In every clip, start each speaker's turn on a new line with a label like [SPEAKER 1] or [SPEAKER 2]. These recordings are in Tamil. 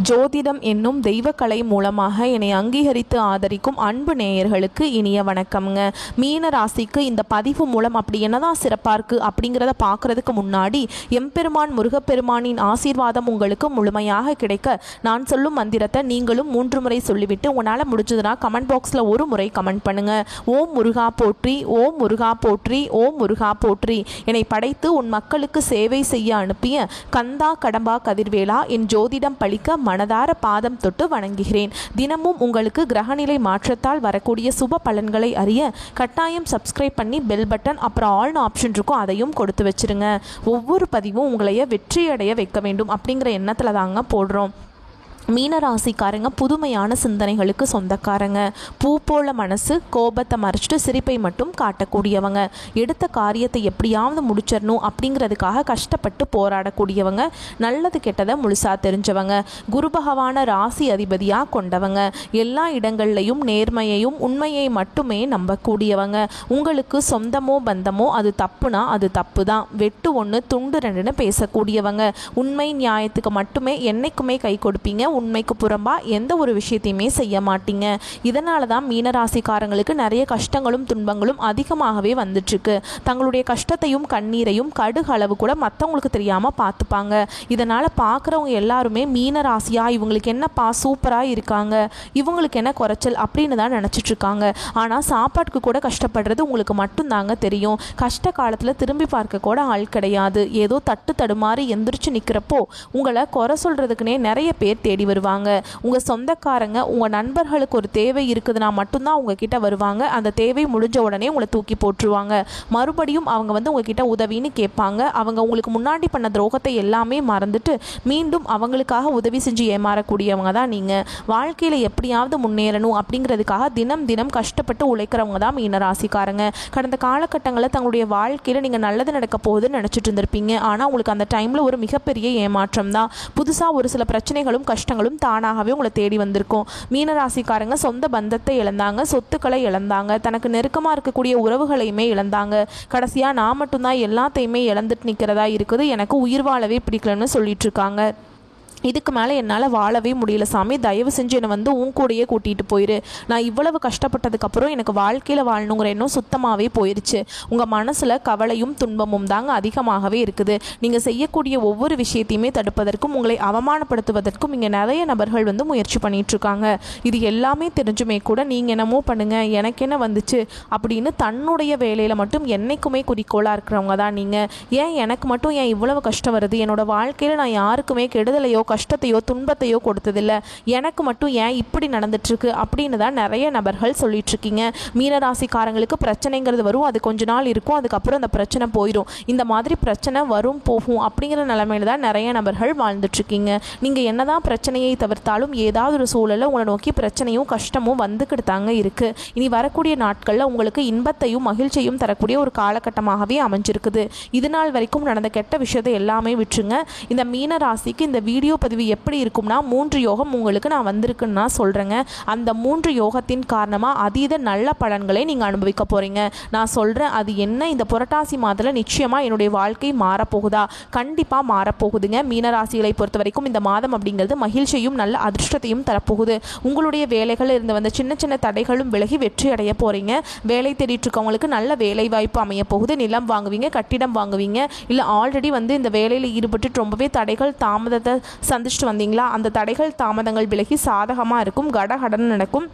[SPEAKER 1] ஜோதிடம் என்னும் தெய்வக்கலை மூலமாக என்னை அங்கீகரித்து ஆதரிக்கும் அன்பு நேயர்களுக்கு இனிய வணக்கம்ங்க. மீன ராசிக்கு இந்த பதிவு மூலம் அப்படி என்னதான் சிறப்பாக இருக்குது அப்படிங்கிறத பார்க்குறதுக்கு முன்னாடி எம்பெருமான் முருகப்பெருமானின் ஆசீர்வாதம் உங்களுக்கு முழுமையாக கிடைக்க நான் சொல்லும் மந்திரத்தை நீங்களும் 3 முறை சொல்லிவிட்டு உங்களால் முடிஞ்சதுன்னா கமெண்ட் பாக்ஸில் ஒரு முறை கமெண்ட் பண்ணுங்கள். ஓம் முருகா போற்றி, ஓம் முருகா போற்றி, ஓம் முருகா போற்றி. என்னை படைத்து உன் மக்களுக்கு சேவை செய்ய அனுப்பிய கந்தா கடம்பா கதிர்வேலா என் ஜோதிடம் பழிக்க மனதார பாதம் தொட்டு வணங்குகிறேன். தினமும் உங்களுக்கு கிரகநிலை மாற்றத்தால் வரக்கூடிய சுப பலன்களை அறிய கட்டாயம் சப்ஸ்கிரைப் பண்ணி பெல் பட்டன் அப்புறம் ஆல்னு ஆப்ஷன் இருக்கும், அதையும் கொடுத்து வச்சிருங்க. ஒவ்வொரு பதிவும் உங்களைய வெற்றியடைய வைக்க வேண்டும் அப்படிங்கிற எண்ணத்தில் தாங்க போடுறோம். மீனராசிக்காரங்க புதுமையான சிந்தனைகளுக்கு சொந்தக்காரங்க. பூ போல மனசு, கோபத்தை மறைச்சிட்டு சிரிப்பை மட்டும் காட்டக்கூடியவங்க. எடுத்த காரியத்தை எப்படியாவது முடிச்சிடணும் அப்படிங்கிறதுக்காக கஷ்டப்பட்டு போராடக்கூடியவங்க. நல்லது கெட்டதை முழுசா தெரிஞ்சவங்க. குரு பகவான ராசி அதிபதியாக கொண்டவங்க. எல்லா இடங்கள்லையும் நேர்மையையும் உண்மையை மட்டுமே நம்பக்கூடியவங்க. உங்களுக்கு சொந்தமோ பந்தமோ அது தப்புனா அது தப்பு தான், வெட்டு 1 துண்டு 2ன்னு பேசக்கூடியவங்க. உண்மை நியாயத்துக்கு மட்டுமே என்னைக்குமே கை கொடுப்பீங்க. உண்மைக்கு புறம்பா எந்த ஒரு விஷயத்தையுமே செய்ய மாட்டீங்க. இதனால தான் மீனராசிக்காரங்களுக்கு நிறைய கஷ்டங்களும் துன்பங்களும் அதிகமாகவே வந்துட்டுருக்கு. தங்களுடைய கஷ்டத்தையும் கண்ணீரையும் கடுகு அளவு கூட மற்றவங்களுக்கு தெரியாமல் பார்த்துப்பாங்க. இதனால் பார்க்குறவங்க எல்லாருமே மீனராசியா இவங்களுக்கு என்னப்பா சூப்பராக இருக்காங்க, இவங்களுக்கு என்ன குறைச்சல் அப்படின்னு தான் நினச்சிட்ருக்காங்க. ஆனால் சாப்பாட்டுக்கு கூட கஷ்டப்படுறது உங்களுக்கு மட்டும்தாங்க தெரியும். கஷ்ட காலத்தில் திரும்பி பார்க்க கூட ஆள் கிடையாது. ஏதோ தட்டு தடுமாறி எந்திரிச்சு நிற்கிறப்போ உங்களை குறை சொல்கிறதுக்குனே நிறைய பேர் தேடி வருவாங்க. உங்கள் சொந்தக்காரங்க உங்கள் நண்பர்களுக்கு ஒரு தேவை இருக்குதுன்னா மட்டும்தான் உங்ககிட்ட வருவாங்க. அந்த தேவை முடிஞ்ச உடனே உங்களை தூக்கி போட்டுருவாங்க. மறுபடியும் அவங்க உங்ககிட்ட உதவின்னு கேட்பாங்க. அவங்க உங்களுக்கு முன்னாடி பண்ண துரோகத்தை எல்லாமே மறந்துட்டு மீண்டும் அவங்களுக்காக உதவி செஞ்சு ஏமாறக்கூடியவங்க தான் நீங்கள். வாழ்க்கையில் எப்படியாவது முன்னேறணும் அப்படிங்கிறதுக்காக தினம் தினம் கஷ்டப்பட்டு உழைக்கிறவங்க தான் மீனராசிக்காரங்க. கடந்த காலகட்டங்களில் தங்களுடைய வாழ்க்கையில் நீங்கள் நல்லது நடக்க போகுதுன்னு நினச்சிட்டு இருந்திருப்பீங்க. ஆனால் உங்களுக்கு அந்த டைமில் ஒரு மிகப்பெரிய ஏமாற்றம் தான். புதுசாக ஒரு சில பிரச்சனைகளும் கஷ்டங்களும் தானாகவே உங்களை தேடி வந்திருக்கும். மீனராசிக்காரங்க சொந்த பந்தத்தை இழந்தாங்க, சொத்துக்களை இழந்தாங்க, தனக்கு நெருக்கமாக இருக்கக்கூடிய உறவுகளையுமே இழந்தாங்க. கடைசியாக நான் மட்டும்தான் எல்லாத்தையுமே இழந்துட்டு நிற்கிறதா இருக்குது, எனக்கு உயிர் வாழவே பிடிக்கலன்னு சொல்லிட்டு இருக்காங்க. இதுக்கு மேலே என்னால் வாழவே முடியல சாமி, தயவு செஞ்சு என்னை உன் கூடையே கூட்டிகிட்டு போயிரு. நான் இவ்வளவு கஷ்டப்பட்டதுக்கப்புறம் எனக்கு வாழ்க்கையில் வாழணுங்கிற எண்ணம் சுத்தமாகவே போயிடுச்சு. உங்கள் மனசில் கவலையும் துன்பமும் தாங்க அதிகமாகவே இருக்குது. நீங்கள் செய்யக்கூடிய ஒவ்வொரு விஷயத்தையுமே தடுப்பதற்கும் உங்களை அவமானப்படுத்துவதற்கும் இங்கே நிறைய நபர்கள் முயற்சி பண்ணிகிட்ருக்காங்க. இது எல்லாமே தெரிஞ்சுமே கூட நீங்கள் என்னமோ பண்ணுங்கள், எனக்கு என்ன வந்துச்சு அப்படின்னு தன்னுடைய வேலையில் மட்டும் என்னைக்குமே குறிக்கோளாக இருக்கிறவங்க தான் நீங்கள். ஏன் எனக்கு மட்டும் ஏன் இவ்வளவு கஷ்டம் வருது, என்னோட வாழ்க்கையில் நான் யாருக்குமே கெடுதலையோ கஷ்டத்தையோ துன்பத்தையோ கொடுத்ததில்லை, எனக்கு மட்டும் ஏன் இப்படி நடந்துட்டுருக்கு அப்படின்னு தான் நிறைய நபர்கள் சொல்லிட்டு இருக்கீங்க. மீனராசிக்காரங்களுக்கு பிரச்சனைங்கிறது வரும், அது கொஞ்ச நாள் இருக்கும், அதுக்கப்புறம் அந்த பிரச்சனை போயிடும். இந்த மாதிரி பிரச்சனை வரும் போகும் அப்படிங்கிற நிலைமையில தான் நிறைய நபர்கள் வாழ்ந்துட்டுருக்கீங்க. நீங்கள் என்னதான் பிரச்சனையை தவிர்த்தாலும் ஏதாவது ஒரு சூழலில் உங்களை நோக்கி பிரச்சனையும் கஷ்டமும் வந்துக்கிட்டு தாங்க இருக்குது. இனி வரக்கூடிய நாட்களில் உங்களுக்கு இன்பத்தையும் மகிழ்ச்சியும் தரக்கூடிய ஒரு காலகட்டமாகவே அமைஞ்சிருக்குது. இது நாள் வரைக்கும் நடந்த கெட்ட விஷயத்தை எல்லாமே விட்டுருங்க. இந்த மீனராசிக்கு இந்த வீடியோ பதிவு எப்படி இருக்கும்னா 3 யோகம் உங்களுக்கு நான் வந்திருக்குன்னு நான் சொல்கிறேங்க. அந்த 3 யோகத்தின் காரணமாக அதீத நல்ல பலன்களை நீங்கள் அனுபவிக்க போகிறீங்க. நான் சொல்கிறேன் அது என்ன, இந்த புரட்டாசி மாதத்தில் நிச்சயமாக என்னுடைய வாழ்க்கை மாறப்போகுதா? கண்டிப்பாக மாறப்போகுதுங்க. மீனராசிகளை பொறுத்த வரைக்கும் இந்த மாதம் அப்படிங்கிறது மகிழ்ச்சியும் நல்ல அதிர்ஷ்டத்தையும் தரப்போகுது. உங்களுடைய வேலைகளில் இருந்து வந்த சின்ன சின்ன தடைகளும் விலகி வெற்றி அடைய போகிறீங்க. வேலை தேடிட்டு இருக்கவங்களுக்கு நல்ல வேலை வாய்ப்பு அமைய போகுது. நிலம் வாங்குவீங்க, கட்டிடம் வாங்குவீங்க. இல்லை ஆல்ரெடி இந்த வேலையில் ஈடுபட்டு ரொம்பவே தடைகள் தாமதத்தை சந்திச்சுட்டு வந்தீங்களா, அந்த தடைகள் தாமதங்கள் விலகி சாதகமாக இருக்கும், கடகடன் நடக்கும்.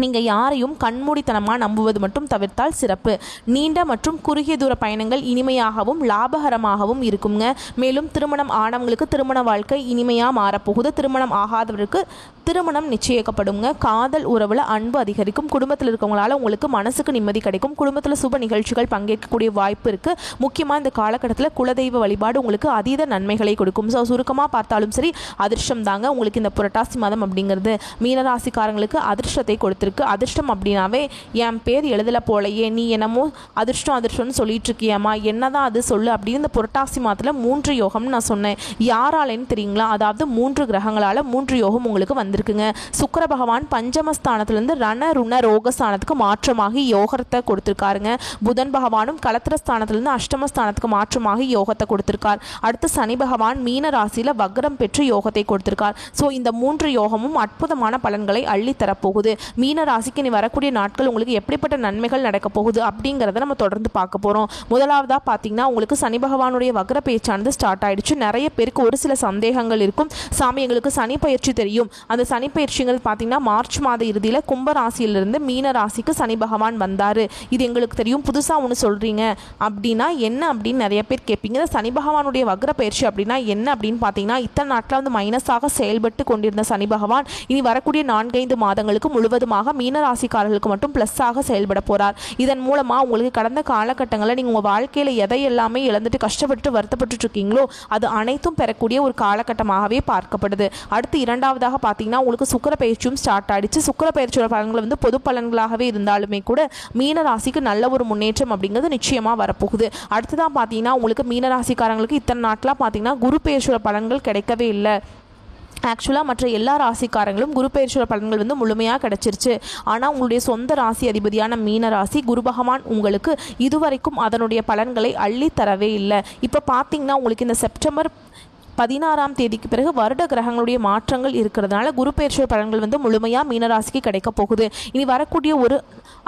[SPEAKER 1] நீங்கள் யாரையும் கண்மூடித்தனமாக நம்புவது மட்டும் தவிர்த்தால் சிறப்பு. நீண்ட மற்றும் குறுகிய தூர பயணங்கள் இனிமையாகவும் லாபகரமாகவும் இருக்குங்க. மேலும் திருமணம் ஆனவங்களுக்கு திருமண வாழ்க்கை இனிமையாக மாறப்போகுது. திருமணம் ஆகாதவருக்கு திருமணம் நிச்சயிக்கப்படுங்க. காதல் உறவில் அன்பு அதிகரிக்கும். குடும்பத்தில் இருக்கவங்களால உங்களுக்கு மனசுக்கு நிம்மதி கிடைக்கும். குடும்பத்தில் சுப நிகழ்ச்சிகள் பங்கேற்கக்கூடிய வாய்ப்பு இருக்குது. முக்கியமாக இந்த காலகட்டத்தில் குலதெய்வ வழிபாடு உங்களுக்கு அதீத நன்மைகளை கொடுக்கும். சுருக்கமாக பார்த்தாலும் சரி அதிர்ஷ்டம் தாங்க உங்களுக்கு இந்த புரட்டாசி மாதம் அப்படிங்கிறது. மீனராசிக்காரங்களுக்கு அதிர்ஷ்டத்தை கொடுத்துருக்கு. அதிர்ஷ்டம் அப்படின்னாவே என் பேர் எழுதலை போலையே, நீ என்னமோ அதிர்ஷ்டம் அதிர்ஷ்டம்னு சொல்லிட்டு இருக்கியம்மா, என்னதான் அது சொல்லு அப்படின்னு இந்த புரட்டாசி மாதத்தில் 3 யோகம்னு நான் சொன்னேன். யாராலேன்னு தெரியுங்களா? அதாவது 3 கிரகங்களால் 3 யோகம் உங்களுக்கு வந்திருக்குங்க. சுக்கிர பகவான் பஞ்சமஸ்தானத்திலிருந்து ரண ருண ரோகஸ்தானத்துக்கு மாற்றமாகி யோகத்தை கொடுத்துருக்காருங்க. புதன் பகவானும் கலத்திரஸ்தானத்திலிருந்து அஷ்டமஸ்தானத்துக்கு மாற்றமாகி யோகத்தை கொடுத்துருக்கார். அடுத்து சனி பகவான் மீன ராசியில் வக்ரம் பெற்று யோகத்தை கொடுத்துருக்கார். ஸோ இந்த 3 யோகமும் அற்புதமான பலன்களை அள்ளி தரப்போகுது. மீன ராசிக்கு நீ வரக்கூடிய நாட்கள் உங்களுக்கு எப்படிப்பட்ட நன்மைகள் நடக்க போகுது அப்படிங்கிறத நம்ம தொடர்ந்து பார்க்க போகிறோம். முதலாவதாக பார்த்தீங்கன்னா உங்களுக்கு சனி பகவானுடைய வக்ர பேச்சானது ஸ்டார்ட் ஆயிடுச்சு. நிறைய பேருக்கு ஒரு சில சந்தேகங்கள் இருக்கும். சாமி எங்களுக்கு சனி பயிற்சி தெரியும், அந்த சனி பயிற்சிங்கிறது பார்த்தீங்கன்னா மார்ச் மாத இறுதியில் கும்ப ராசியிலிருந்து மீன ராசிக்கு சனி பகவான் வந்தார், இது எங்களுக்கு தெரியும், புதுசாக ஒன்று சொல்கிறீங்க அப்படின்னா என்ன அப்படின்னு நிறைய பேர் கேட்பீங்க. சனி பகவானுடைய வக்ர பயிற்சி அப்படின்னா என்ன அப்படின்னு பார்த்தீங்கன்னா இத்தனை நாட்டில் வந்து மைனஸாக செயல்பட்டு கொண்டிருந்த சனி பகவான் இனி வரக்கூடிய 4-5 மாதங்களுக்கு முழுவதுமாக மீன ராசிக்காரர்களுக்கு மட்டும் ப்ளஸ்ஸாக செயல்பட போகிறார். இதன் மூலமாக உங்களுக்கு கடந்த காலகட்டங்களில் நீங்கள் உங்கள் வாழ்க்கையில் எதை எல்லாமே இழந்துட்டு கஷ்டப்பட்டு வருத்தப்பட்டு இருக்கீங்களோ அது அனைத்தும் பெறக்கூடிய ஒரு காலகட்டமாகவே பார்க்கப்படுது. அடுத்து இரண்டாவதாக பார்த்தீங்கன்னா உங்களுக்கு சுக்கிர பயிற்சியும் ஸ்டார்ட் ஆயிடுச்சு. சுக்கிர பயிற்சியோட பலன்கள் வந்து பொது பலன்களாகவே இருந்தாலுமே கூட மீன ராசிக்கு நல்ல ஒரு முன்னேற்றம் அப்படிங்கிறது நிச்சயமாக வரப்போகுது. அடுத்ததான் பார்த்தீங்கன்னா உங்களுக்கு மீன ராசிக்காரங்களுக்கு இத்தனை நாட்களாக பார்த்தீங்கன்னா குரு பயிற்சியோட பலன்கள் கிடைக்கவே இல்லை. ஆக்சுவலாக மற்ற எல்லா ராசிக்காரங்களும் குரு பயிற்சியோட பலன்கள் வந்து முழுமையாக கிடைச்சிருச்சு. ஆனால் உங்களுடைய சொந்த ராசி அதிபதியான மீன ராசி குரு பகவான் உங்களுக்கு இதுவரைக்கும் அதனுடைய பலன்களை அள்ளி தரவே இல்லை. இப்போ பார்த்தீங்கன்னா உங்களுக்கு இந்த செப்டம்பர் 16ஆம் தேதிக்கு பிறகு வருட கிரகங்களுடைய மாற்றங்கள் இருக்கிறதுனால குரு பயிற்சியோட பலன்கள் வந்து முழுமையாக மீனராசிக்கு கிடைக்க போகுது. இனி வரக்கூடிய ஒரு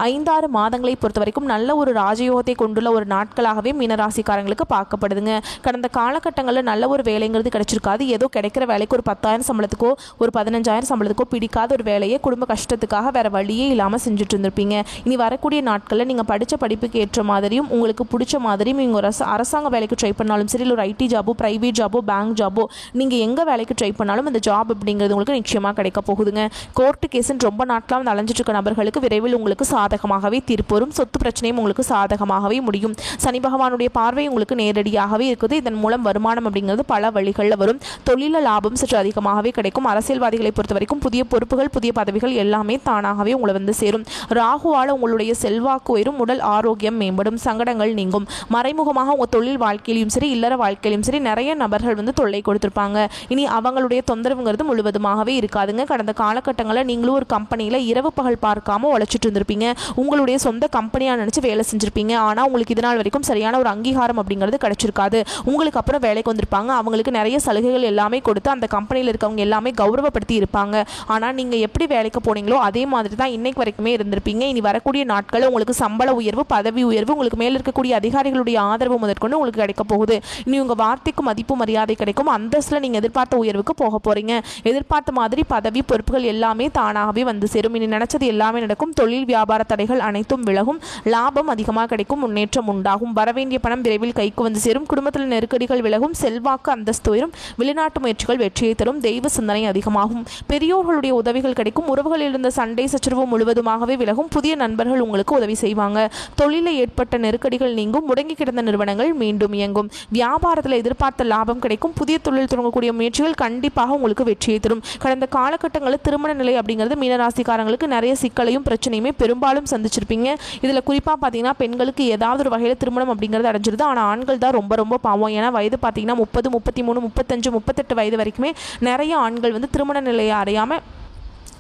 [SPEAKER 1] 5-6 மாதங்களை பொறுத்த வரைக்கும் நல்ல ஒரு ராஜயோகத்தை கொண்டுள்ள ஒரு நாட்களாகவே மீனராசிக்காரங்களுக்கு பார்க்கப்படுதுங்க. கடந்த காலகட்டங்களில் நல்ல ஒரு வேலைங்கிறது கிடைச்சிருக்காது. ஏதோ கிடைக்கிற வேலைக்கு ஒரு 10,000 சம்பளத்துக்கோ ஒரு 15,000 சம்பளத்துக்கோ பிடிக்காத ஒரு வேலையை குடும்ப கஷ்டத்துக்காக வேற வழியே இல்லாமல் செஞ்சுட்டு இருந்திருப்பீங்க. இனி வரக்கூடிய நாட்களில் நீங்கள் படித்த படிப்புக்கு ஏற்ற மாதிரியும் உங்களுக்கு பிடிச்ச மாதிரியும் நீங்கள் ஒரு அரசாங்க வேலைக்கு ட்ரை பண்ணாலும் சரி, இல்லை ஒரு ஐடி ஜாபோ பிரைவேட் ஜாபோ பேங்க் ஜாபோ நீங்கள் எங்கே வேலைக்கு ட்ரை பண்ணாலும் அந்த ஜாப் அப்படிங்கிறது உங்களுக்கு நிச்சயமாக கிடைக்க போகுதுங்க. கோர்ட்டு கேஸுன்னு ரொம்ப நாட்களாக வந்து அலைஞ்சிட்டு இருக்க நபர்களுக்கு விரைவில் உங்களுக்கு சாதகமாகவே தீர்ப்பு வரும். சொத்து பிரச்சனையும் உங்களுக்கு சாதகமாகவே முடியும். சனி பகவானுடைய பார்வை உங்களுக்கு நேரடியாகவே இருக்குது. இதன் மூலம் வருமானம் அப்படிங்கிறது பல வழிகளில் வரும். தொழில லாபம் சற்று அதிகமாகவே கிடைக்கும். அரசியல்வாதிகளை பொறுத்த வரைக்கும் புதிய பொறுப்புகள் புதிய பதவிகள் எல்லாமே தானாகவே உங்களை வந்து சேரும். ராகுவால் உங்களுடைய செல்வாக்கு உயரும். உடல் ஆரோக்கியம் மேம்படும். சங்கடங்கள் நீங்கும். மறைமுகமாக உங்கள் தொழில் வாழ்க்கையிலும் சரி இல்லற வாழ்க்கையிலும் சரி நிறைய நபர்கள் வந்து தொல்லை கொடுத்துருப்பாங்க. இனி அவங்களுடைய தொந்தரவுங்கிறது முழுவதுமாகவே இருக்காதுங்க. கடந்த காலகட்டங்களில் நீங்களும் ஒரு கம்பெனியில் இரவு பகல் பார்க்காம உழைச்சிட்டு இருந்திருப்பீங்க. உங்களுடைய சொந்த கம்பெனியாக நினச்சி வேலை செஞ்சுருப்பீங்க. ஆனால் உங்களுக்கு இதனால் வரைக்கும் சரியான ஒரு அங்கீகாரம் அப்படிங்கிறது கிடைச்சிருக்காது. உங்களுக்கு அப்புறம் வேலைக்கு வந்திருப்பாங்க. அவங்களுக்கு நிறைய சலுகைகள் எல்லாமே கொடுத்து அந்த கம்பெனியில் இருக்கவங்க எல்லாமே கௌரவப்படுத்தி இருப்பாங்க. ஆனால் நீங்கள் எப்படி வேலைக்கு போனீங்களோ அதே மாதிரி தான் இன்னைக்கு வரைக்குமே இருந்திருப்பீங்க. இனி வரக்கூடிய நாட்களில் உங்களுக்கு சம்பள உயர்வு பதவி உயர்வு உங்களுக்கு மேல் இருக்கக்கூடிய அதிகாரிகளுடைய ஆதரவு முதற்கொண்டு உங்களுக்கு கிடைக்க போகுது. இனி உங்கள் வார்த்தைக்கு மதிப்பு மரியாதை கிடைக்கும். அந்தஸ்தில் நீங்கள் எதிர்பார்த்த உயர்வுக்கு போக போகிறீங்க. எதிர்பார்த்த மாதிரி பதவி பொறுப்புகள் எல்லாமே தானாகவே வந்து சேரும். இனி நினைச்சது எல்லாமே நடக்கும். தொழில் வியாபார தடைகள் அனைத்தும் விலகும். லாபம் அதிகமாக கிடைக்கும். முன்னேற்றம் உண்டாகும். வரவேண்டிய பணம் விரைவில் கைக்கு வந்து சேரும். குடும்பத்தில் நெருக்கடிகள் விலகும். செல்வாக்கு அந்தஸ்து உயரும். வெளிநாட்டு முயற்சிகள் வெற்றியை தரும். தெய்வ சிந்தனை அதிகமாகும். பெரியோர்களுடைய உதவிகள் கிடைக்கும். உறவுகளில் இருந்த சண்டை சச்சரவு முழுவதுமாகவே விலகும். புதிய நண்பர்கள் உங்களுக்கு உதவி செய்வாங்க. தொழிலில் ஏற்பட்ட நெருக்கடிகள் நீங்கும். முடங்கி கிடந்த நிறுவனங்கள் மீண்டும் இயங்கும். வியாபாரத்தில் எதிர்பார்த்த லாபம் கிடைக்கும். புதிய தொழில் தொடங்கக்கூடிய முயற்சிகள் கண்டிப்பாக உங்களுக்கு வெற்றியை தரும். கடந்த காலகட்டங்களில் திருமண நிலை அப்படிங்கிறது மீனராசிக்காரங்களுக்கு நிறைய சிக்கலையும் பிரச்சனையுமே பெரும்பாலும் சந்திச்சிருப்பீங்க. இதில் குறிப்பாக பார்த்தீங்கன்னா பெண்களுக்கு ஏதாவது ஒரு வகையில் திருமணம் அப்படிங்கிறது அடைஞ்சிருது. ஆனால் ஆண்கள் தான் ரொம்ப ரொம்ப பாவம். ஏன்னா வயது பார்த்தீங்கன்னா 30, 33, 35, 38 வயது வரைக்குமே நிறைய ஆண்கள் வந்து திருமண நிலையை அடையாமல்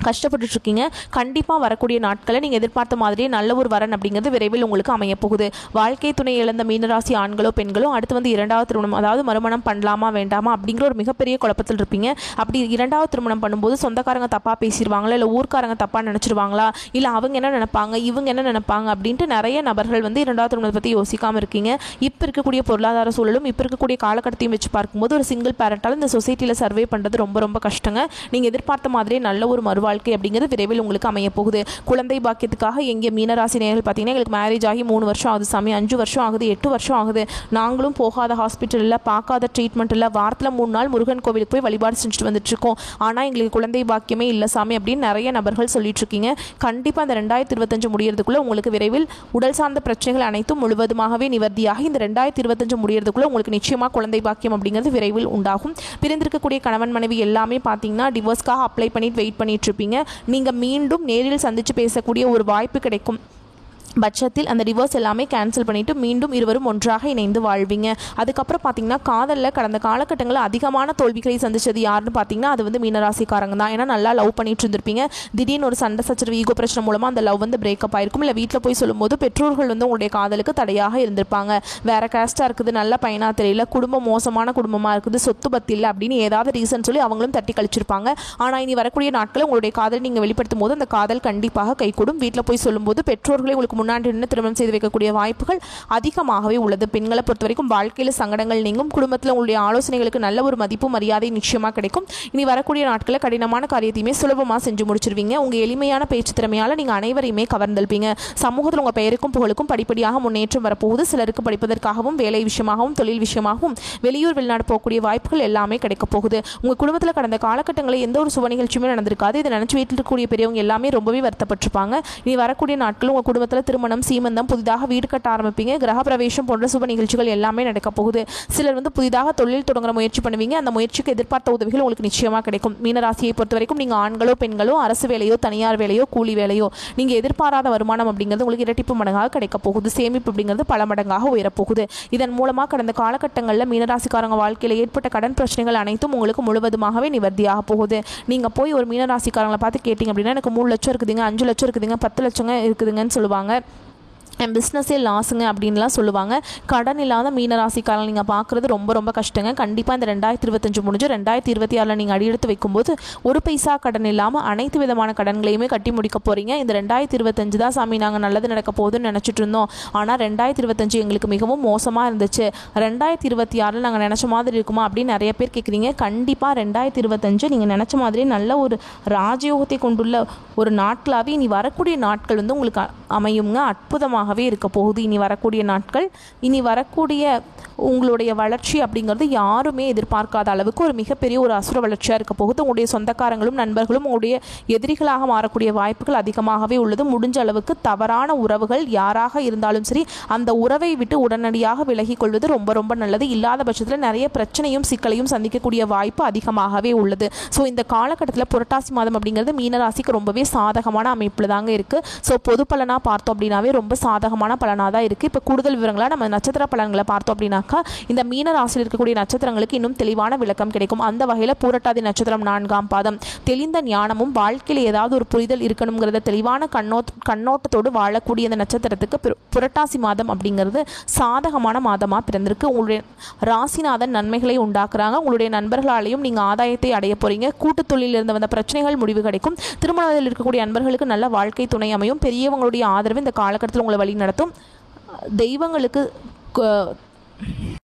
[SPEAKER 1] கஷ்டப்பட்டு இருக்கீங்க. கண்டிப்பாக வரக்கூடிய நாட்களை நீங்கள் எதிர்பார்த்த மாதிரியே நல்ல ஒரு வரன் அப்படிங்கிறது விரைவில் உங்களுக்கு அமைய போகுது. வாழ்க்கை துணை இழந்த மீனராசி ஆண்களோ பெண்களோ அடுத்து வந்து 2வது திருமணம் அதாவது மறுமணம் பண்ணலாமா வேண்டாமா அப்படிங்கிற ஒரு மிகப்பெரிய குழப்பத்தில் இருப்பீங்க. அப்படி 2வது திருமணம் பண்ணும்போது சொந்தக்காரங்க தப்பாக பேசிடுவாங்களா, இல்லை ஊர்க்காரங்க தப்பாக நினச்சிருவாங்களா, இல்லை அவங்க என்ன நினைப்பாங்க இவங்க என்ன நினைப்பாங்க அப்படின்ட்டு நிறைய நபர்கள் வந்து 2வது திருமணத்தை பற்றி யோசிக்காமல் இருக்கீங்க. இப்போ இருக்கக்கூடிய பொருளாதார சூழலும் இப்போ இருக்கக்கூடிய காலகட்டத்தையும் வச்சு பார்க்கும்போது ஒரு சிங்கிள் பேரண்டால் இந்த சொசைட்டியில் சர்வே பண்ணுறது ரொம்ப ரொம்ப கஷ்டங்க. நீங்கள் எதிர்பார்த்த மாதிரியே நல்ல ஒரு மறுவாழ்க்கை அப்படிங்கிறது விரைவில் உங்களுக்கு அமைய போகுது. குழந்தை பாக்கியத்துக்காக எங்கே மீனராசி நேயர்கள் பார்த்தீங்கன்னா எங்களுக்கு மேரேஜ் ஆகி 3 வருஷம் ஆகுது சாமி, 5 வருஷம் ஆகுது, 8 வருஷம் ஆகுது, நாங்களும் போகாத ஹாஸ்பிட்டலில் பார்க்காத ட்ரீட்மெண்ட் இல்லை, வாரத்தில் 3 நாள் முருகன் கோவிலுக்கு போய் வழிபாடு செஞ்சுட்டு வந்துட்டு இருக்கோம், ஆனால் எங்களுக்கு குழந்தை பாக்கியமே இல்லை சாமி அப்படின்னு நிறைய நபர்கள் சொல்லிட்டு இருக்கீங்க. கண்டிப்பாக இந்த 2025 முடியறதுக்குள்ள உங்களுக்கு விரைவில் உடல் சார்ந்த பிரச்சனைகள் அனைத்தும் முழுவதுமாகவே நிவர்த்தியாகி இந்த 2025 முடியறதுக்குள்ள உங்களுக்கு நிச்சயமாக குழந்தை பாக்கியம் அப்படிங்கிறது விரைவில் உண்டாகும். பிரிந்திருக்கக்கூடிய கணவன் மனைவி எல்லாமே பார்த்தீங்கன்னா டிவோர்ஸ்க்காக அப்ளை பண்ணிட்டு வெயிட் பண்ணிட்டு இருப்பீங்க. இருப்பீங்க. நீங்கள் மீண்டும் நேரில் சந்தித்து பேசக்கூடிய ஒரு வாய்ப்பு கிடைக்கும் பட்சத்தில் அந்த டிவோர்ஸ் எல்லாமே கேன்சல் பண்ணிவிட்டு மீண்டும் இருவரும் ஒன்றாக இணைந்து வாழ்வீங்க. அதுக்கப்புறம் பார்த்தீங்கன்னா காதலில் கடந்த காலகட்டங்களில் அதிகமான தோல்விகளை சந்திச்சது யாருன்னு பார்த்தீங்கன்னா அது வந்து மீனராசிக்காரங்க தான். ஏன்னா நல்லா லவ் பண்ணிட்டு இருந்திருப்பீங்க. திடீர்னு ஒரு சண்டை சச்சரவு ஈகோ பிரச்சனை மூலமாக அந்த லவ் வந்து பிரேக்கப் ஆயிருக்கும். இல்லை வீட்டில் போய் சொல்லும்போது பெற்றோர்கள் வந்து உங்களுடைய காதலுக்கு தடையாக இருந்திருப்பாங்க. வேறு கேஸ்ட்டாக இருக்குது, நல்ல பையனாக தெரியல, குடும்பம் மோசமான குடும்பமாக இருக்குது, சொத்து பத்தி இல்லை அப்படின்னு ஏதாவது ரீசன் சொல்லி அவங்களும் தட்டி கழிச்சிருப்பாங்க. ஆனால் இனி வரக்கூடிய நாட்களில் உங்களுடைய காதல் நீங்கள் வெளிப்படுத்தும் போது அந்த காதல் கண்டிப்பாக கைகூடும். வீட்டில் போய் சொல்லும்போது பெற்றோர்களை உங்களுக்கு முன்னாடி நின்று திருமணம் செய்து வைக்கக்கூடிய வாய்ப்புகள் அதிகமாகவே உள்ளது. பெண்களை பொறுத்த வரைக்கும் வாழ்க்கையில் சங்கடங்கள் நீங்கும். குடும்பத்தில் உங்களுடைய ஆலோசனைகளுக்கு நல்ல ஒரு மதிப்பு மரியாதை நிச்சயமாக கிடைக்கும். இனி வரக்கூடிய நாட்களில் கடினமான காரியத்தையுமே சுலபமாக செஞ்சு முடிச்சிருவீங்க. உங்கள் எளிமையான பேச்சு திறமையால் நீங்கள் அனைவரையுமே கவர்ந்தெழுப்பீங்க. சமூகத்தில் உங்கள் பெயருக்கும் புகழுக்கும் படிப்படியாக முன்னேற்றம் வரப்போகுது. சிலருக்கு படிப்பதற்காகவும் வேலை விஷயமாகவும் தொழில் விஷயமாகவும் வெளியூர் வெளிநாடு போகக்கூடிய வாய்ப்புகள் எல்லாமே கிடைக்க போகுது. உங்கள் குடும்பத்தில் கடந்த காலகட்டங்களில் எந்த ஒரு சுப நிகழ்ச்சியுமே நடந்திருக்காது. இதை நினைச்சு வீட்டில் இருக்கக்கூடிய பெரியவங்க எல்லாமே ரொம்பவே வருத்தப்பட்டிருப்பாங்க. இனி வரக்கூடிய நாட்கள் உங்கள் குடும்பத்தில் திருமணம், சீமந்தம், புதிதாக வீடு கட்ட ஆரம்பிப்பீங்க. கிரக பிரவேசம் போன்ற சுப நிகழ்ச்சிகள் எல்லாமே நடக்க போகுது. சிலர் வந்து புதிதாக தொழில் தொடங்குற முயற்சி பண்ணுவீங்க. அந்த முயற்சிக்கு எதிர்பார்த்த உதவிகள் உங்களுக்கு நிச்சயமாக கிடைக்கும். மீனராசியை பொறுத்த வரைக்கும் நீங்கள் ஆண்களோ பெண்களோ அரசு வேலையோ தனியார் வேலையோ கூலி வேலையோ நீங்கள் எதிர்பாராத வருமானம் அப்படிங்கிறது உங்களுக்கு இரட்டிப்பு மடங்காக கிடைக்க போகுது. சேமிப்பு அப்படிங்கிறது பல மடங்காக உயரப்போகுது. இதன் மூலமாக கடந்த காலகட்டங்களில் மீனராசிக்காரங்க வாழ்க்கையில் ஏற்பட்ட கடன் பிரச்சனைகள் அனைத்தும் உங்களுக்கு முழுவதுமாகவே நிவர்த்தியாக போகுது. நீங்கள் போய் ஒரு மீனராசிக்காரங்களை பார்த்து கேட்டிங்க அப்படின்னா எனக்கு 3 லட்சம் இருக்குதுங்க, 5 லட்சம் இருக்குதுங்க, 10 லட்சங்க இருக்குதுங்கன்னு சொல்லுவாங்க. என் பிஸ்னஸே லாஸுங்க அப்படின்லாம் சொல்லுவாங்க. கடன் இல்லாத மீனராசிக்காரங்க நீங்கள் பார்க்குறது ரொம்ப ரொம்ப கஷ்டங்க. கண்டிப்பாக இந்த 2025 முடிஞ்சு 2026 நீங்கள் அடியெடுத்து வைக்கும்போது ஒரு பைசா கடன் இல்லாமல் அனைத்து விதமான கடன்களையுமே கட்டி முடிக்க போகிறீங்க. இந்த 2025 தான் சாமி நாங்கள் நல்லது நடக்க போகுதுன்னு நினச்சிட்டு இருந்தோம். ஆனால் 2025 எங்களுக்கு மிகவும் மோசமாக இருந்துச்சு. 2026 நாங்கள் நினச்ச மாதிரி இருக்குமா அப்படின்னு நிறைய பேர் கேட்குறீங்க. கண்டிப்பாக 2025 நீங்கள் நினச்ச மாதிரி நல்ல ஒரு ராஜயோகத்தை கொண்டுள்ள ஒரு நாட்களாகவே இனி வரக்கூடிய நாட்கள் வந்து உங்களுக்கு அமையுங்க. அற்புதமாகவே இருக்க போகுது இனி வரக்கூடிய நாட்கள். இனி வரக்கூடிய உங்களுடைய வளர்ச்சி அப்படிங்கிறது யாருமே எதிர்பார்க்காத அளவுக்கு ஒரு மிகப்பெரிய ஒரு அசுர வளர்ச்சியாக இருக்க போகுது. உங்களுடைய சொந்தக்காரங்களும் நண்பர்களும் உங்களுடைய எதிரிகளாக மாறக்கூடிய வாய்ப்புகள் அதிகமாகவே உள்ளது. முடிஞ்ச அளவுக்கு தவறான உறவுகள் யாராக இருந்தாலும் சரி அந்த உறவை விட்டு உடனடியாக விலகி கொள்வது ரொம்ப ரொம்ப நல்லது. இல்லாத பட்சத்தில் நிறைய பிரச்சனையும் சிக்கலையும் சந்திக்கக்கூடிய வாய்ப்பு அதிகமாகவே உள்ளது. ஸோ இந்த காலகட்டத்தில் புரட்டாசி மாதம் அப்படிங்கிறது மீனராசிக்கு ரொம்பவே சாதகமான அமைப்பில் தாங்க இருக்குது. ஸோ பொது பலனாக பார்த்தோம் அப்படின்னாவே ரொம்ப சாதகமான பலனாக தான் இருக்குது. இப்போ கூடுதல் விவரங்களாக நம்ம நட்சத்திர பலன்களை பார்த்தோம் அப்படின்னா இந்த மீன ராசியில் இருக்கக்கூடிய நட்சத்திரங்களுக்கு இன்னும் தெளிவான விளக்கம் கிடைக்கும். அந்த வகையில் பூரட்டாதி நட்சத்திரம் 4ஆம் பாதம் தெளிந்த ஞானமும் வாழ்க்கையில் ஏதாவது ஒரு புரிதல் இருக்கணுங்கிறத தெளிவான கண்ணோட்டத்தோடு வாழக்கூடிய அந்த நட்சத்திரத்துக்கு புரட்டாசி மாதம் அப்படிங்கிறது சாதகமான மாதமாக பிறந்திருக்கு. உங்களுடைய ராசிநாதன் நன்மைகளை உண்டாக்குறாங்க. உங்களுடைய நண்பர்களாலையும் நீங்கள் ஆதாயத்தை அடைய போறீங்க. கூட்டு தொழிலில் இருந்து வந்த பிரச்சனைகள் முடிவு கிடைக்கும். திருமணத்தில் இருக்கக்கூடிய நண்பர்களுக்கு நல்ல வாழ்க்கை துணை அமையும். பெரியவங்களுடைய ஆதரவு இந்த காலகட்டத்தில் உங்களை வழி நடத்தும்.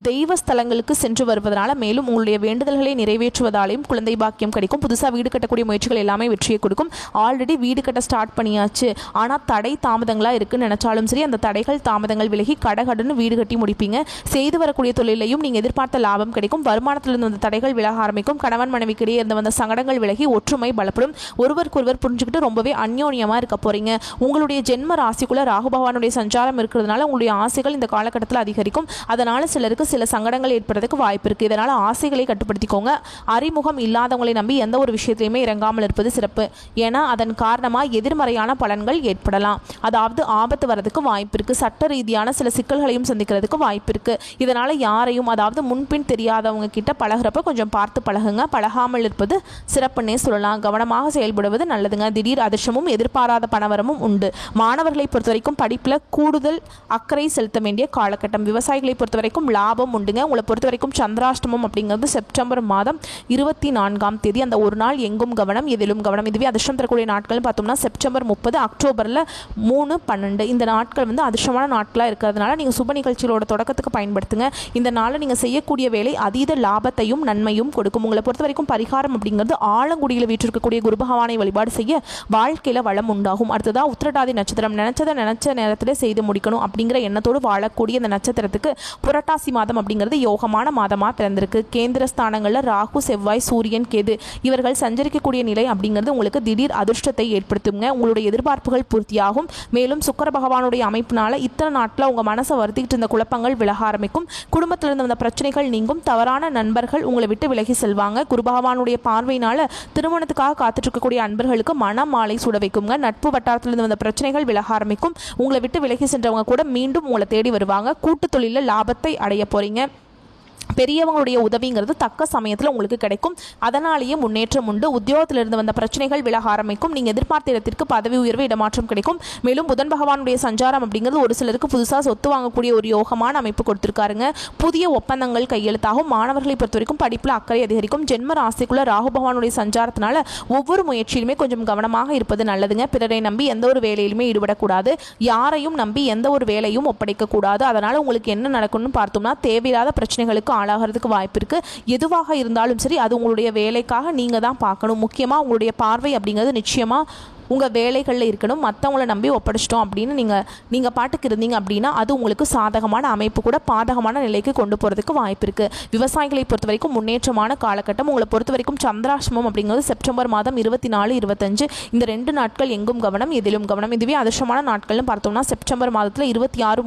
[SPEAKER 1] தெய்வ ஸ்தலங்களுக்கு சென்று வருவதனால மேலும் உங்களுடைய வேண்டுதல்களை நிறைவேற்றுவதாலையும் குழந்தை பாக்கியம் கிடைக்கும். புதுசாக வீடு கட்டக்கூடிய முயற்சிகள் எல்லாமே வெற்றியை கொடுக்கும். ஆல்ரெடி வீடு கட்ட ஸ்டார்ட் பண்ணியாச்சு, ஆனால் தடை தாமதங்களாக இருக்குன்னு நினச்சாலும் சரி அந்த தடைகள் தாமதங்கள் விலகி கடகடன்னு வீடு கட்டி முடிப்பீங்க. செய்து வரக்கூடிய தொழிலையும் நீங்கள் எதிர்பார்த்த லாபம் கிடைக்கும். வருமானத்திலிருந்து வந்த தடைகள் விலக ஆரம்பிக்கும். கணவன் மனைவிக்கிடையே இருந்து வந்த சங்கடங்கள் விலகி ஒற்றுமை பலப்படும். ஒருவருக்கொருவர் புரிஞ்சுக்கிட்டு ரொம்பவே அந்யோன்யமாக இருக்க போறீங்க. உங்களுடைய ஜென்ம ராசிக்குள்ள ராகு பகவானுடைய சஞ்சாரம் இருக்கிறதுனால உங்களுடைய ஆசைகள் இந்த காலகட்டத்தில் அதிகரிக்கும். அதனால சிலருக்கு சில சங்கடங்கள் ஏற்படுறதுக்கு வாய்ப்பு இருக்கு. இதனால ஆசைகளை கட்டுப்படுத்திக்கோங்க. அறிமுகம் இல்லாதவங்களை நம்பி எந்த ஒரு விஷயத்திலையுமே இறங்காமல் இருப்பது சிறப்பு. ஏன்னா அதன் காரணமா எதிர்மறையான பலன்கள் ஏற்படலாம். அதாவது ஆபத்து வரதுக்கு வாய்ப்பு இருக்கு. சட்ட ரீதியான சில சிக்கல்களையும் சந்திக்கிறதுக்கு வாய்ப்பு இருக்கு. இதனால யாரையும் அதாவது முன்பின் தெரியாதவங்க கிட்ட பழகிறப்ப கொஞ்சம் பார்த்து பழகுங்க. பழகாமல் இருப்பது சிறப்புன்னே சொல்லலாம். கவனமாக செயல்படுவது நல்லதுங்க. திடீர் அதிர்ஷ்டமும் எதிர்பாராத பணவரமும் உண்டு. மாணவர்களை பொறுத்த வரைக்கும் படிப்புல கூடுதல் அக்கறை செலுத்த வேண்டிய காலகட்டம். விவசாயிகளை பொறுத்த வரைக்கும் லாபம் உண்டுங்க. உங்களை பொறுத்த வரைக்கும் சந்திராஷ்டமம் அப்படிங்கிறது செப்டம்பர் மாதம் 24ஆம் தேதி. அந்த ஒரு நாள் எங்கும் கவனம் எதிலும் கவனம். இதுவே அதிர்ஷ்டம் தரக்கூடிய நாட்கள் பார்த்தோம்னா செப்டம்பர் 30, அக்டோபரில் 3, 12 இந்த நாட்கள் வந்து அதிர்ஷ்டமான நாட்களாக இருக்கிறதுனால நீங்கள் சுப நிகழ்ச்சிகளோட தொடக்கத்துக்கு பயன்படுத்துங்க. இந்த நாளில் நீங்கள் செய்யக்கூடிய வேலை அதீத லாபத்தையும் நன்மையும் கொடுக்கும். உங்களை பொறுத்த வரைக்கும் பரிகாரம் அப்படிங்கிறது ஆலங்குடியில் வீற்றிருக்கக்கூடிய குரு பகவானை வழிபாடு செய்ய வாழ்க்கையில் வளம் உண்டாகும். அடுத்ததாக உத்திரட்டாதி நட்சத்திரம் நினைச்ச நேரத்தில் செய்து முடிக்கணும் அப்படிங்கிற எண்ணத்தோடு வாழக்கூடிய இந்த நட்சத்திரத்துக்கு புரட்டாசி மாதம் மாதம் அப்படிங்கிறது யோகமான மாதமாக பிறந்திருக்கு. கேந்திர ஸ்தானங்களில் ராகு, செவ்வாய், சூரியன், கேது இவர்கள் சஞ்சரிக்கக்கூடிய நிலை அப்படிங்கிறது உங்களுக்கு திடீர் அதிர்ஷ்டத்தை ஏற்படுத்துங்க. உங்களுடைய எதிர்பார்ப்புகள் பூர்த்தியாகும். மேலும் சுக்கிர பகவானுடைய அமைப்பினால இத்தனை நாட்டில் உங்கள் மனசை வருத்திக்கிட்டு இருந்த குழப்பங்கள் விலக ஆரம்பிக்கும். குடும்பத்திலிருந்து வந்த பிரச்சனைகள் நீங்கும். தவறான நண்பர்கள் உங்களை விட்டு விலகி செல்வாங்க. குரு பகவானுடைய பார்வையினால திருமணத்துக்காக காத்துட்டு இருக்கக்கூடிய அன்பர்களுக்கு மனம் மாலை சுட வைக்குங்க. நட்பு வட்டாரத்திலிருந்து வந்த பிரச்சனைகள் விலக ஆரம்பிக்கும். உங்களை விட்டு விலகி சென்றவங்க கூட மீண்டும் உங்களை தேடி வருவாங்க. கூட்டு தொழிலில் லாபத்தை அடைய போறீங்க. பெரியவங்களுடைய உதவிங்கிறது தக்க சமயத்தில் உங்களுக்கு கிடைக்கும். அதனாலேயே முன்னேற்றம் உண்டு. உத்தியோகத்திலிருந்து வந்த பிரச்சனைகள் விலக ஆரம்பிக்கும். நீங்கள் எதிர்பார்த்த இடத்திற்கு பதவி உயர்வு, இடமாற்றம் கிடைக்கும். மேலும் புதன் பகவானுடைய சஞ்சாரம் அப்படிங்கிறது ஒரு சிலருக்கு புதுசாக சொத்து வாங்கக்கூடிய ஒரு யோகமான அமைப்பு கொடுத்துருக்காருங்க. புதிய ஒப்பந்தங்கள் கையெழுத்தாகும். மாணவர்களை பொறுத்த வரைக்கும் படிப்பில் அக்கறை அதிகரிக்கும். ஜென்ம ராசிக்குள்ள ராகு பகவானுடைய சஞ்சாரத்தினால ஒவ்வொரு முயற்சியிலுமே கொஞ்சம் கவனமாக இருப்பது நல்லதுங்க. பிறரை நம்பி எந்த ஒரு வேலையிலுமே ஈடுபடக்கூடாது. யாரையும் நம்பி எந்த ஒரு வேலையும் ஒப்படைக்கக்கூடாது. அதனால் உங்களுக்கு என்ன நடக்கும்னு பார்த்தோம்னா தேவையில்லாத பிரச்சனைகளுக்கு ஆளாகிறதுக்கு வாய்ப்பு இருக்கு. எதுவாக இருந்தாலும் சரி அது உங்களுடைய வேலைக்காக நீங்க தான் பார்க்கணும். முக்கியமா உங்களுடைய பார்வை அப்படிங்கிறது நிச்சயமா உங்கள் வேலைகளில் இருக்கணும். மற்றவங்கள நம்பி ஒப்படைச்சிட்டோம் அப்படின்னு நீங்கள் பாட்டுக்கு இருந்தீங்க அப்படின்னா அது உங்களுக்கு சாதகமான அமைப்பு கூட பாதகமான நிலைக்கு கொண்டு போகிறதுக்கு வாய்ப்பு இருக்குது. விவசாயிகளை பொறுத்த வரைக்கும் முன்னேற்றமான காலகட்டம். உங்களை பொறுத்த வரைக்கும் சந்திராஷ்டமம் அப்படிங்கிறது செப்டம்பர் மாதம் 24, 25 இந்த 2 நாட்கள் எங்கும் கவனம், எதிலும் கவனம். இதுவே அதிர்ஷ்டமான நாட்கள்னு பார்த்தோம்னா செப்டம்பர் மாதத்தில் 26,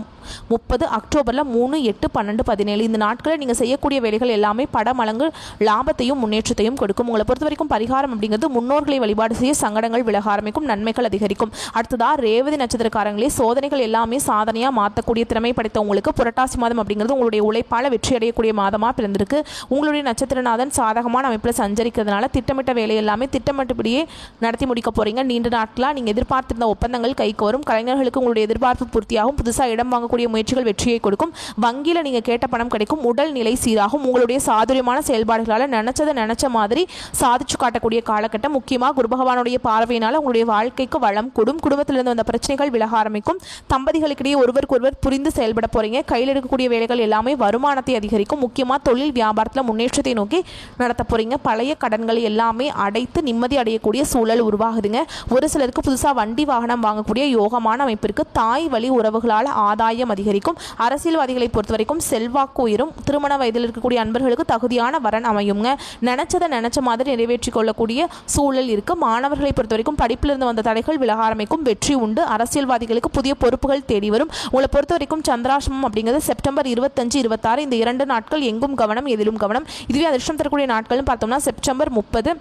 [SPEAKER 1] 30, அக்டோபரில் 3, 8, 12, 17 இந்த நாட்களில் நீங்கள் செய்யக்கூடிய வேலைகள் எல்லாமே படமளங்கு லாபத்தையும் முன்னேற்றத்தையும் கொடுக்கும். உங்களை பொறுத்த வரைக்கும் பரிகாரம் அப்படிங்கிறது முன்னோர்களை வழிபாடு செய்ய சங்கடங்கள் விலக ஆரம்பிக்கும், நன்மைகள் அதிகரிக்கும். அடுத்ததா ரேவதி நட்சத்திரக்காரங்களே, சோதனைகள் எல்லாமே சாதனையா மாற்றக்கூடிய திறமை படைத்தவங்களுக்கு புரட்டாசி மாதம் அப்படிங்கிறது உங்களுடைய உழைப்பால வெற்றி அடையக்கூடிய மாதமா பிறந்திருக்கு. உங்களுடைய நட்சத்திரநாதன் சாதகமான அமைப்பில் சஞ்சரிக்கிறதுனால திட்டமிட்ட வேலை எல்லாமே திட்டமிட்டபடியே நடத்தி முடிக்க போறீங்க. நீண்ட நாட்களா நீங்க எதிர்பார்த்திருந்த ஒப்பந்தங்கள் கைக்கு வரும். கலைஞர்களுக்கு உங்களுடைய எதிர்பார்ப்பு பூர்த்தியாகும். புதுசா இடம் வாங்கக்கூடிய முயற்சிகள் வெற்றியை கொடுக்கும். வங்கியில நீங்க கேட்ட பணம் கிடைக்கும். உடல் நிலை சீராகும். உங்களுடைய சாதுரியமான செயல்பாடுகளால நினைச்ச மாதிரி சாதிச்சு காட்டக்கூடிய காலகட்டம். முக்கியமா குரு பகவானுடைய பார்வையினால உங்களுடைய வாழ்க்கைக்கு வளம் கூடும். குடும்பத்திலிருந்து வந்த பிரச்சனைகள் விலக ஆரம்பிக்கும். தம்பதிகளுக்கிடையே ஒருவருக்கொருவர் புரிந்து செயல்பட போறீங்க. கையில் இருக்கக்கூடிய வேலைகள் எல்லாமே வருமானத்தை அதிகரிக்கும். முக்கியமா தொழில் வியாபாரத்தில் முன்னேற்றத்தை நோக்கி நடத்த போறீங்க. பழைய கடன்கள் எல்லாமே அடைத்து நிம்மதி அடையக்கூடிய சூழல் உருவாகுதுங்க. ஒரு சிலருக்கு புதுசா வண்டி வாகனம் வாங்கக்கூடிய யோகமான அமைப்பிற்கு. தாய் வழி உறவுகளால் ஆதாயம் அதிகரிக்கும். அரசியல்வாதிகளை பொறுத்த வரைக்கும் செல்வாக்கு உயரும். திருமண வயதில் இருக்கக்கூடிய அன்பர்களுக்கு தகுதியான வரன் அமையுங்க. நினைச்ச மாதிரி நிறைவேற்றிக் கொள்ளக்கூடிய சூழல் இருக்கு. மாணவர்களை பொறுத்த வரைக்கும் படிப்பில் இருந்து வந்த தடைகள் விலக ஆரம்பிக்கும். வெற்றி உண்டு. அரசியல்வாதிகளுக்கு புதிய பொறுப்புகள் தேடி வரும். உங்களை பொறுத்த வரைக்கும் சந்திராஷ்டமம் அப்படிங்கிறது செப்டம்பர் 25, 26 இந்த 2 நாட்கள் எங்கும் கவனம், எதிலும் கவனம். இதுவே அதிர்ஷ்டம் தரக்கூடிய நாட்கள் பார்த்தோம்னா செப்டம்பர் 30,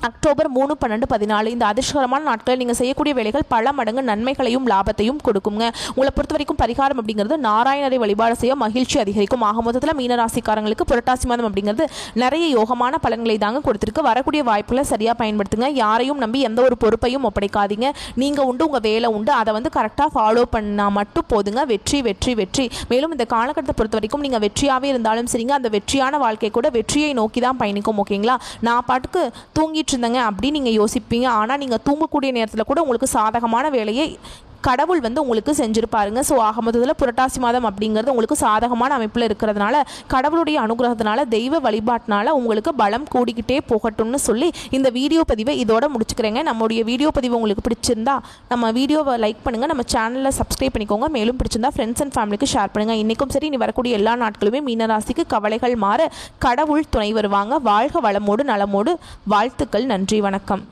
[SPEAKER 1] அக்டோபர் 3, 12, 14 இந்த அதிர்ஷ்டகரமான நாட்களில் நீங்கள் செய்யக்கூடிய வேலைகள் பல மடங்கு நன்மைகளையும் லாபத்தையும் கொடுக்குங்க. உங்களை பொறுத்த வரைக்கும் பரிகாரம் அப்படிங்கிறது நாராயணரை வழிபாடு செய்ய மகிழ்ச்சி அதிகரிக்கும். ஆக மொத்தத்தில் மீனராசிக்காரங்களுக்கு புரட்டாசி மாதம் அப்படிங்கிறது நிறைய யோகமான பலன்களை தாங்க கொடுத்துருக்கு. வரக்கூடிய வாய்ப்புகளை சரியாக பயன்படுத்துங்க. யாரையும் நம்பி எந்த ஒரு பொறுப்பையும் ஒப்படைக்காதீங்க. நீங்கள் உண்டு, உங்கள் வேலை உண்டு, அதை கரெக்டாக ஃபாலோ பண்ணால் மட்டும் போதுங்க. வெற்றி வெற்றி வெற்றி. மேலும் இந்த காலகட்டத்தை பொறுத்த வரைக்கும் நீங்கள் வெற்றியாகவே இருந்தாலும் சரிங்க, அந்த வெற்றியான வாழ்க்கை கூட வெற்றியை நோக்கி தான் பயணிக்கும். ஓகேங்களா? நான் பாட்டுக்கு தூங்கிட்டு இருந்தங்க அப்படின்னு நீங்க யோசிப்பீங்க. ஆனா நீங்க தூங்கக்கூடிய நேரத்தில் கூட உங்களுக்கு சாதகமான வேலையை கடவுள் உங்களுக்கு செஞ்சிருப்பாருங்க. ஸோ ஆக மொத்தத்தில் புரட்டாசி மாதம் அப்படிங்கிறது உங்களுக்கு சாதகமான அமைப்பில் இருக்கிறதுனால கடவுளுடைய அனுகிரகத்தினால தெய்வ வழிபாட்டினால உங்களுக்கு பலம் கூடிக்கிட்டே போகட்டும்னு சொல்லி இந்த வீடியோ பதிவை இதோட முடிச்சுக்கிறேங்க. நம்மளுடைய வீடியோ பதிவு உங்களுக்கு பிடிச்சிருந்தா நம்ம வீடியோவை லைக் பண்ணுங்கள், நம்ம சேனலில் சப்ஸ்கிரைப் பண்ணிக்கோங்க. மேலும் பிடிச்சிருந்தா ஃப்ரெண்ட்ஸ் அண்ட் ஃபேமிலிக்கு ஷேர் பண்ணுங்கள். இன்றைக்கும் சரி இனி வரக்கூடிய எல்லா நாட்களுமே மீனராசிக்கு கவலைகள் மாற கடவுள் துணை வருவாங்க. வாழ்க வளமோடு நலமோடு. வாழ்த்துக்கள். நன்றி. வணக்கம்.